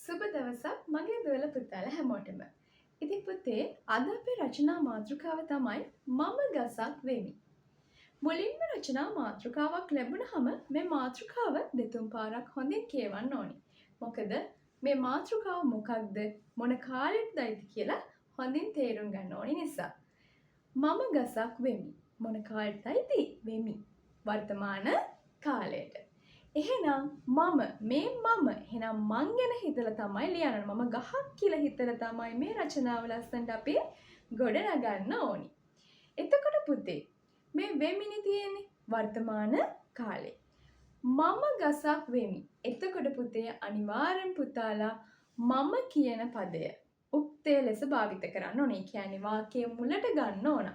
සුබ දවසක් මගේ දුවල පුතාලා හැමෝටම. ඉතින් පුතේ අද අපේ රචනා මාතෘකාව තමයි මම ගසක් වෙමි. මුලින්ම රචනා මාතෘකාවක් ලැබුණහම මේ මාතෘකාව දෙතුන් පාරක් හොඳින් කියවන්න ඕනි. මොකද මේ මාතෘකාව මොකක්ද මොන කාලෙටද අයිති කියලා හොඳින් තේරුම් ගන්න ඕනි නිසා. මම ගසක් වෙමි. මොන කාලෙටද අයිති? වෙමි. වර්තමාන කාලයට. එහෙනම් මම එහෙනම් මං ගැන හිතලා තමයි ලියන්නේ. මම ගහක් කියලා හිතලා තමයි මේ රචනාව ලස්සනට අපි ගොඩ නගන්න ඕනි. එතකොට පුතේ මේ වෙමිනි තියෙන්නේ වර්තමාන කාලේ. මම ගසක් වෙමි. එතකොට පුතේ අනිවාර්යෙන් පුතාලා මම කියන පදය උක්තය ලෙස භාවිත කරන්න ඕනේ. කියන්නේ වාක්‍යයේ මුලට ගන්න ඕන.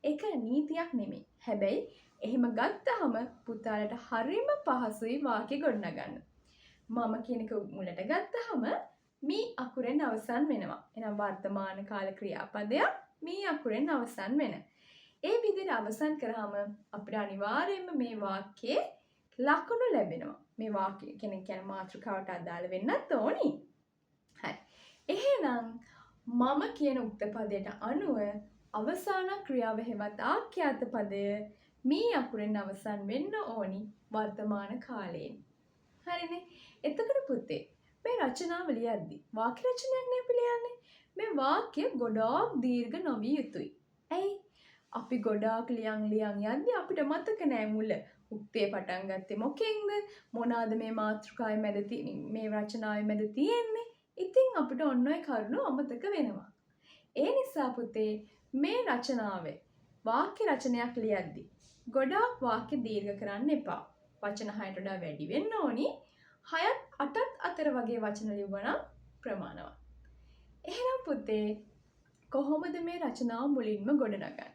ඒක නීතියක් නෙමෙයි. හැබැයි එහෙම ගත්තහම පුතාලට හරිම පහසුයි වාක්‍ය ගොඩනගන්න. මම කියන එක මුලට ගත්තහම මී අකුරෙන් අවසන් වෙනවා. එහෙනම් වර්තමාන කාල ක්‍රියාපදයක් මී අකුරෙන් අවසන් වෙන. ඒ විදිහට අවසන් කරාම අපිට අනිවාර්යයෙන්ම මේ වාක්‍යයේ ලකුණු ලැබෙනවා. මේ වාක්‍ය කෙනෙක් කියන මාතෘකාවට අදාළ වෙන්නත් ඕනි. හරි. එහෙනම් මම කියන උක්ත පදයට අනුව අවසාන ක්‍රියාව හෙවත් ආඛ්‍යාත පදය මී අකුරෙන් අවසන් වෙන්න ඕනි වර්තමාන කාලයෙන්. හරිනේ. එතකොට පුතේ මේ රචනාව ලියද්දි වාක්‍ය රචනයක් නේ අපි ලියන්නේ. මේ වාක්‍ය ගොඩාක් දීර්ඝ නොවිය යුතුයි. ඇයි? අපි ගොඩාක් ලියන් යද්දි අපිට මතක නෑ මුල උක්තේ පටන් ගත්තේ මොකෙන්ද? මොනවාද මේ මාතෘකාවේ මැද මේ රචනාවේ මැද තියෙන්නේ? ඉතින් අපිට ඔන්න ඔය කරුණු අමතක වෙනවා. ඒ නිසා පුතේ මේ රචනාවේ වාක්‍ය රචනයක් ලියද්දි ගොඩාක් වාක්‍ය දීර්ඝ කරන්න එපා. වචන 6ට වඩා වැඩි වෙන්න ඕනි. 6ත් 8ත් අතර වගේ වචන ලියුවනම් ප්‍රමාණවත්. එහෙනම් පුතේ කොහොමද මේ රචනාව මුලින්ම ගොඩනගන්නේ?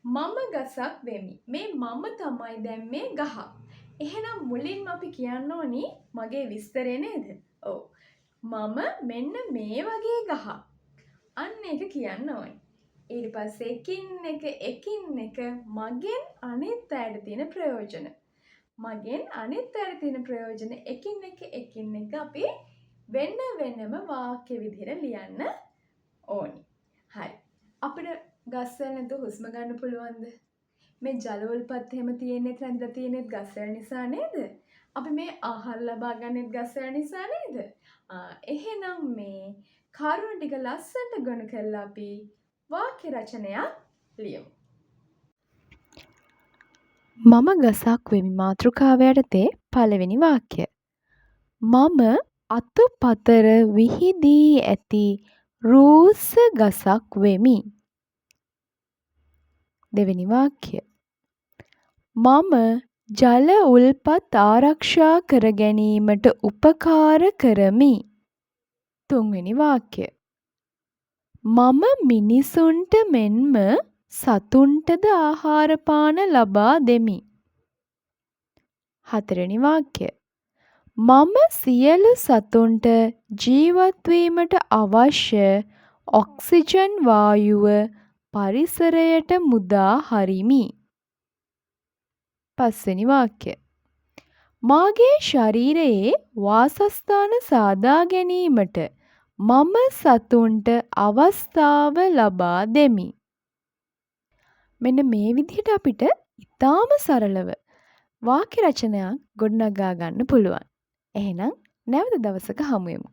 මම ගසක් වෙමි. මේ මම තමයි දැන් මේ ගහ. එහෙනම් මුලින්ම අපි කියන්න ඕනි මගේ විස්තරය නේද? ඔව්. මම මෙන්න මේ වගේ ගහ. අන්න ඒක කියන්න ඕනි. ඊට පස්සේ එකින් එක මගෙන් අනිත් අයට තියෙන ප්‍රයෝජන. මගෙන් අනිත් අයට තියෙන ප්‍රයෝජන එකින් එක අපි වෙනම වාක්‍ය විදිහට ලියන්න ඕනි. හරි. අපිට ගස්වැල් නැතුව හුස්ම ගන්න පුළුවන්ද? මේ ජල උල්පත් එහෙම තියෙන්නේ රැඳිලා තියෙන්නේ ගස්වැල් නිසා නේද? අපි මේ ආහාර ලබා ගන්නෙත් ගස්වැල් නිසා නේද? එහෙනම් මේ කරුණු ටික ලස්සනට ගොනු කරලා අපි වාක්‍ය රචනයක් ලියමු. මම ගසක් වෙමි මාතෘකාව යටතේ පළවෙනි වාක්‍ය. මම අතුපතර විහිදී ඇති රූස්ස ගසක් වෙමි. දෙවෙනි වාක්‍ය. මම ජල උල්පත් ආරක්ෂා කර ගැනීමට උපකාර කරමි. තුන්වෙනි වාක්‍ය. මම මිනිසුන්ට මෙන්ම සතුන්ටද ආහාර පාන ලබා දෙමි. හතරවෙනි වාක්‍ය. මම සියලු සතුන්ට ජීවත් වීමට අවශ්‍ය ඔක්සිජන් වායුව පරිසරයට මුදා හරිමි. පස්වෙනි වාක්‍ය. මාගේ ශරීරයේ වාසස්ථාන සාදා ගැනීමට මම සතුන්ට අවස්ථාව ලබා දෙමි. මෙන්න මේ විදිහට අපිට ඉතාම සරලව වාක්‍ය රචනයක් ගොඩනගා ගන්න පුළුවන්. එහෙනම් නැවත දවසක හමු වෙමු.